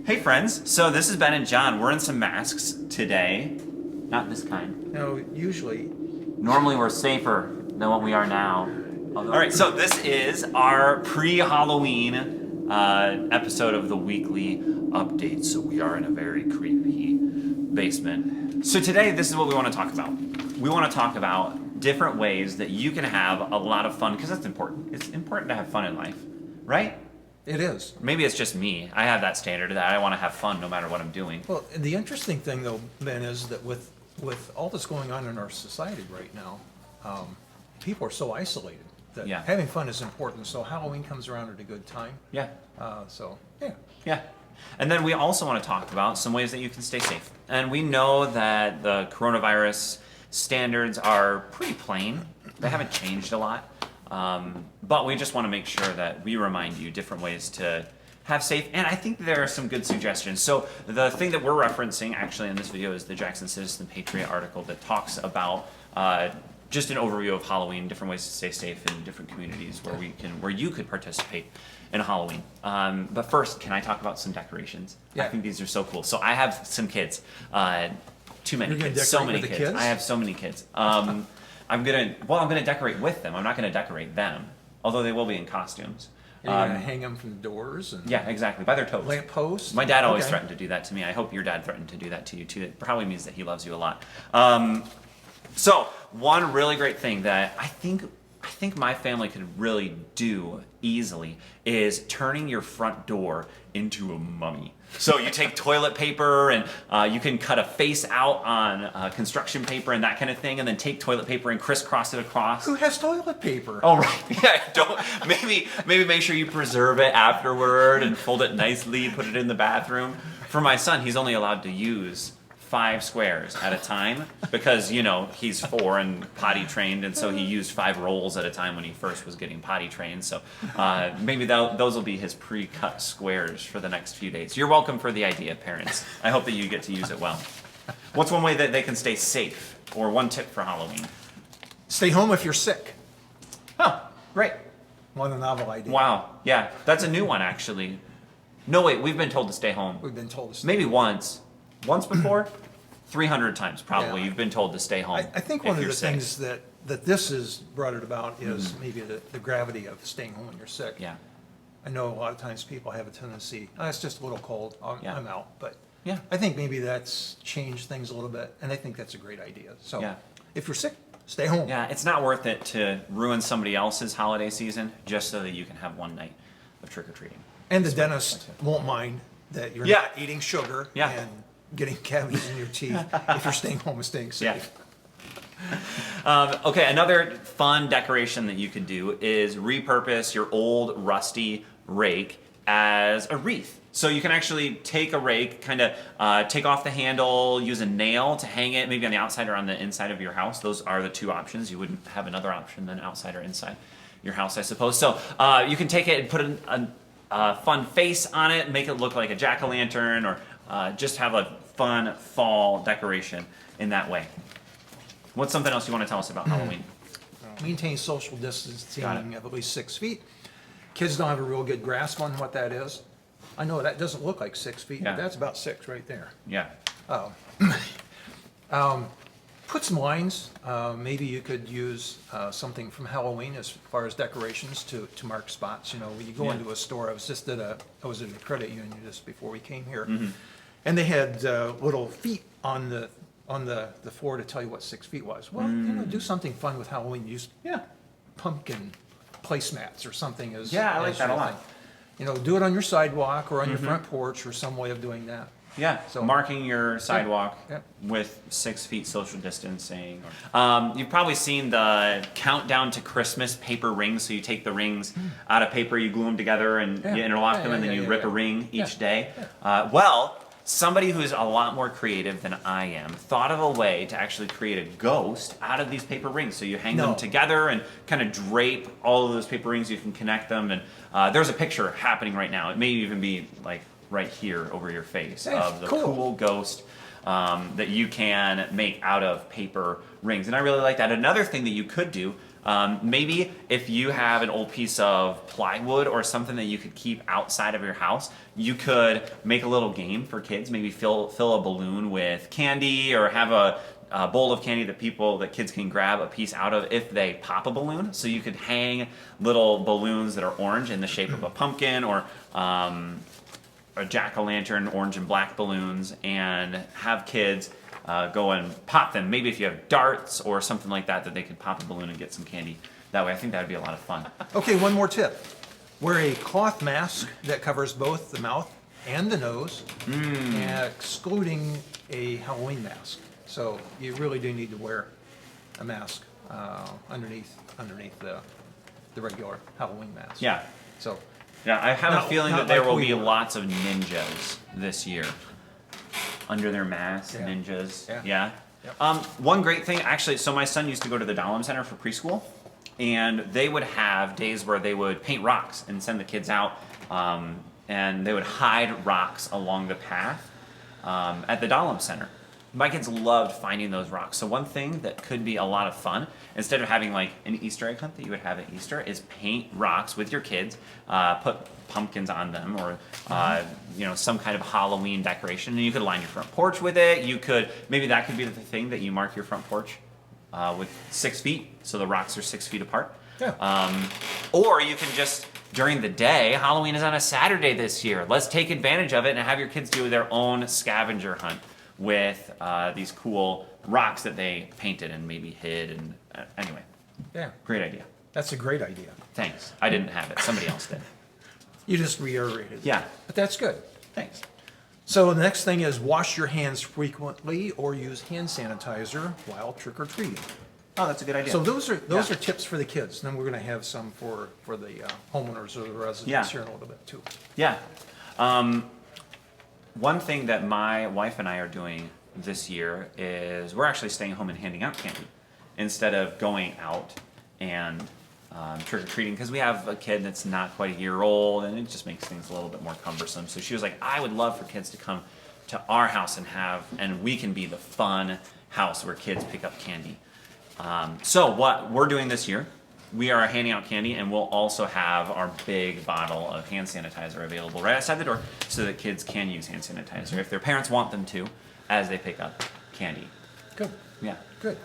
Hey friends, so this is Ben and John. We're in some masks today. Not this kind. No, usually. Normally we're safer than what we are now. Alright, so this is our pre-Halloween episode of the weekly update. So we are in a very creepy basement. So today, this is what we want to talk about. We want to talk about different ways that you can have a lot of fun, because that's important. It's important to have fun in life, right? It is. Maybe it's just me. I have that standard that I want to have fun no matter what I'm doing. Well, the interesting thing, though, Ben, is that with all that's going on in our society right now, people are so isolated that Yeah. having fun is important. So Halloween comes around at a good time. Yeah. Yeah. Yeah. And then we also want to talk about some ways that you can stay safe. And we know that the coronavirus standards are pretty plain. They haven't changed a lot. But we just want to make sure that we remind you different ways to have safe. And I think there are some good suggestions. So the thing that we're referencing actually in this video is the Jackson Citizen Patriot article that talks about just an overview of Halloween, different ways to stay safe in different communities where you could participate in Halloween. But first, can I talk about some decorations? Yeah. I think these are so cool. So I have some kids. Too many You're gonna kids. So decorate many with the kids. kids? I have so many kids. I'm gonna decorate with them. I'm not gonna decorate them, although they will be in costumes. You're going to hang them from the doors and Yeah, exactly, by their toes. lamp posts. My dad always Okay. threatened to do that to me. I hope your dad threatened to do that to you too. It probably means that he loves you a lot. So one really great thing that I think my family could really do easily is turning your front door into a mummy. So you take toilet paper and you can cut a face out on construction paper and that kind of thing, and then take toilet paper and crisscross it across. Who has toilet paper? Oh right, yeah. Don't maybe make sure you preserve it afterward and fold it nicely. Put it in the bathroom. For my son, he's only allowed to use 5 squares at a time because he's 4 and potty trained, and so he used 5 rolls at a time when he first was getting potty trained. So maybe those will be his pre-cut squares for the next few days. You're welcome for the idea, parents. I hope that you get to use it well. What's one way that they can stay safe, or one tip for Halloween? Stay home if you're sick. Oh, great. What a novel idea. Wow. Yeah, that's a new one actually. No, wait, we've been told to stay home. We've been told to stay Maybe once. Once before? 300 times probably. Yeah. You've been told to stay home. I think if one of you're the sick. things that this has brought it about is maybe the gravity of staying home when you're sick. Yeah. I know a lot of times people have a tendency, oh, it's just a little cold, Yeah. I'm out. But Yeah. I think maybe that's changed things a little bit, and I think that's a great idea. So Yeah. if you're sick, stay home. Yeah, it's not worth it to ruin somebody else's holiday season just so that you can have one night of trick-or-treating. And the dentist won't mind that you're Yeah. not eating sugar Yeah. and getting cavities in your teeth if you're staying home and staying safe. Okay, another fun decoration that you could do is repurpose your old rusty rake as a wreath. So you can actually take a rake, kind of take off the handle, use a nail to hang it, maybe on the outside or on the inside of your house. Those are the 2 options. You wouldn't have another option than outside or inside your house, I suppose. So you can take it and put a fun face on it, make it look like a jack-o'-lantern, or just have a fun fall decoration in that way. What's something else you want to tell us about Halloween? Maintain social distancing Got it. of at least 6 feet. Kids don't have a real good grasp on what that is. I know that doesn't look like 6 feet, Yeah. but that's about 6 right there. Yeah. Put some lines. Maybe you could use something from Halloween as far as decorations to mark spots. When you go Yeah. into a store, I was at a credit union just before we came here, Mm-hmm. and they had little feet on the floor to tell you what 6 feet was. Well, do something fun with Halloween. Use pumpkin placemats or something as Yeah, I like as that a your lot. thing. Do it on your sidewalk or on your front porch or some way of doing that. Yeah, So- marking your sidewalk Yeah. with 6 feet social distancing. You've probably seen the countdown to Christmas paper rings. So you take the rings out of paper, you glue them together, and Yeah. you interlock Yeah, them, and yeah, then you yeah, rip yeah. a ring Yeah. each day. Well, somebody who's a lot more creative than I am thought of a way to actually create a ghost out of these paper rings. So you hang them No. together and kind of drape all of those paper rings. You can connect them, and there's a picture happening right now. It may even be like right here over your face Hey, of the cool. cool ghost that you can make out of paper rings. And I really like that. Another thing that you could do Maybe if you have an old piece of plywood or something that you could keep outside of your house, you could make a little game for kids. Maybe fill a balloon with candy, or have a bowl of candy that kids can grab a piece out of if they pop a balloon. So you could hang little balloons that are orange in the shape of a pumpkin, or a jack-o'-lantern, orange and black balloons, and have kids go and pop them. Maybe if you have darts or something like that they could pop a balloon and get some candy. That way, I think that would be a lot of fun. Okay, one more tip. Wear a cloth mask that covers both the mouth and the nose, excluding a Halloween mask. So you really do need to wear a mask underneath the regular Halloween mask. Yeah. So Yeah, I have a feeling that not there like will we be were. lots of ninjas this year. Under their masks, Yeah. ninjas. Yeah. Yeah. Yep. One great thing, actually, so my son used to go to the Dahlem Center for preschool, and they would have days where they would paint rocks and send the kids out, and they would hide rocks along the path at the Dahlem Center. My kids loved finding those rocks. So one thing that could be a lot of fun, instead of having like an Easter egg hunt that you would have at Easter, is paint rocks with your kids, put pumpkins on them, or some kind of Halloween decoration, and you could line your front porch with it. Maybe that could be the thing that you mark your front porch with 6 feet, so the rocks are 6 feet apart. Yeah. Or you can just, during the day, Halloween is on a Saturday this year. Let's take advantage of it and have your kids do their own scavenger hunt with these cool rocks that they painted and maybe hid. And anyway, Yeah, great idea. that's a great idea. Thanks. I didn't have it. Somebody else did. You just reiterated it. Yeah. But that's good. Thanks. So the next thing is wash your hands frequently or use hand sanitizer while trick or treating. Oh, that's a good idea. So those are Yeah. tips for the kids. Then we're going to have some for the homeowners or the residents Yeah. here in a little bit too. Yeah. One thing that my wife and I are doing this year is we're actually staying home and handing out candy instead of going out and trick-or-treating, because we have a kid that's not quite a year old, and it just makes things a little bit more cumbersome. So she was like, I would love for kids to come to our house and we can be the fun house where kids pick up candy. So what we're doing this year, we are handing out candy, and we'll also have our big bottle of hand sanitizer available right outside the door so that kids can use hand sanitizer if their parents want them to as they pick up candy. Good. Yeah. Good.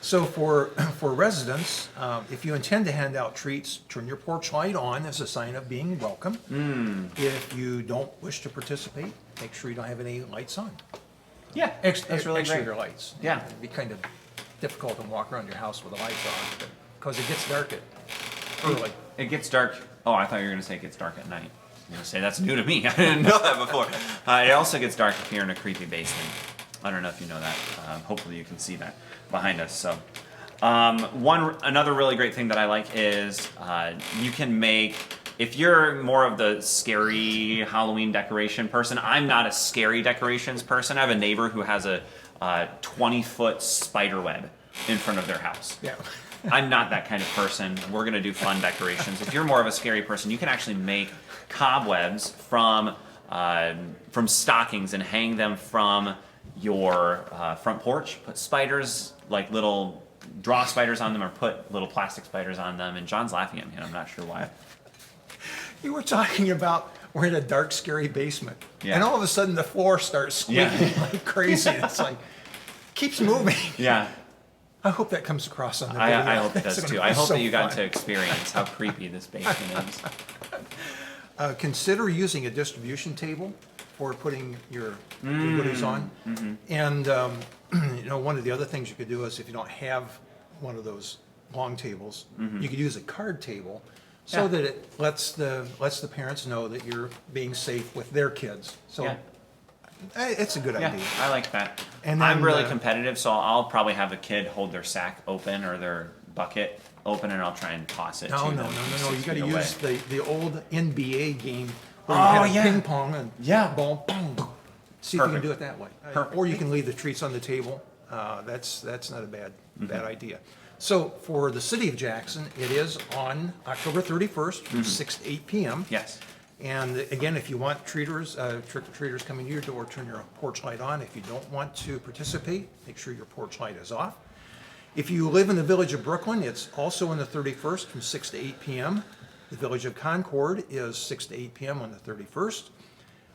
So for residents, if you intend to hand out treats, turn your porch light on as a sign of being welcome. If you don't wish to participate, make sure you don't have any lights on. Yeah, that's really great. Exterior lights. Yeah. It'd be kind of difficult to walk around your house with the lights on, because it gets dark early. It gets dark. Oh, I thought you were going to say it gets dark at night. I'm going to say that's new to me. I didn't know that before. It also gets dark if you're in a creepy basement. I don't know if you know that. Hopefully you can see that behind us. So, another really great thing that I like is you can make, if you're more of the scary Halloween decoration person. I'm not a scary decorations person. I have a neighbor who has a 20-foot spider web in front of their house. Yeah. I'm not that kind of person. We're going to do fun decorations. If you're more of a scary person, you can actually make cobwebs from stockings and hang them from your front porch. Put spiders, like little draw spiders on them, or put little plastic spiders on them. And John's laughing at me, and I'm not sure why. You were talking about we're in a dark, scary basement. Yeah. And all of a sudden the floor starts squeaking Yeah. like crazy. It's like, keeps moving. Yeah, I hope that comes across on the video. I hope it That's does gonna too. be I hope so that you got fun. to experience how creepy this basement is. Consider using a distribution table for putting your goodies on. And, one of the other things you could do is, if you don't have one of those long tables, you could use a card table so Yeah. that it lets the parents know that you're being safe with their kids. So Yeah. it's a good Yeah, idea. I like that. And I'm then, really competitive, so I'll probably have a kid hold their sack open or their bucket open, and I'll try and toss it No, to no, them. no, from no, no. 6 You got to feet away. use the old NBA game where Oh, you had a yeah. ping pong and Yeah. ball, boom. See if you can Perfect. do it that way. Perfect. Or you can leave the treats on the table. That's not a bad idea. So for the city of Jackson, it is on October 31st from 6 to 8 p.m. Yes. And again, if you want treaters, trick-or-treaters coming to your door, turn your porch light on. If you don't want to participate, make sure your porch light is off. If you live in the Village of Brooklyn, it's also on the 31st from 6 to 8 p.m. The Village of Concord is 6 to 8 p.m. on the 31st.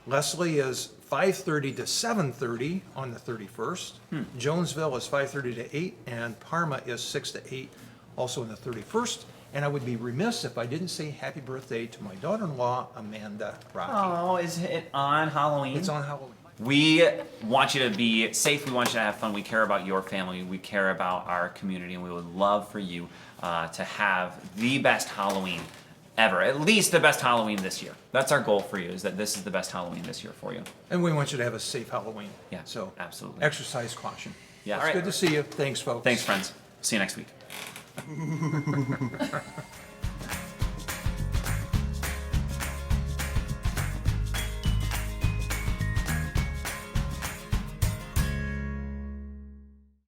Leslie is 5:30 to 7:30 on the 31st. Jonesville is 5:30 to 8, and Parma is 6 to 8, also on the 31st. And I would be remiss if I didn't say happy birthday to my daughter-in-law, Amanda Rocky. Oh, is it on Halloween? It's on Halloween. We want you to be safe. We want you to have fun. We care about your family. We care about our community, and we would love for you to have the best Halloween ever. At least the best Halloween this year. That's our goal for you, is that this is the best Halloween this year for you. And we want you to have a safe Halloween. Yeah, So absolutely. exercise caution. Yeah, It's all right. good to see you. Thanks, folks. Thanks, friends. See you next week.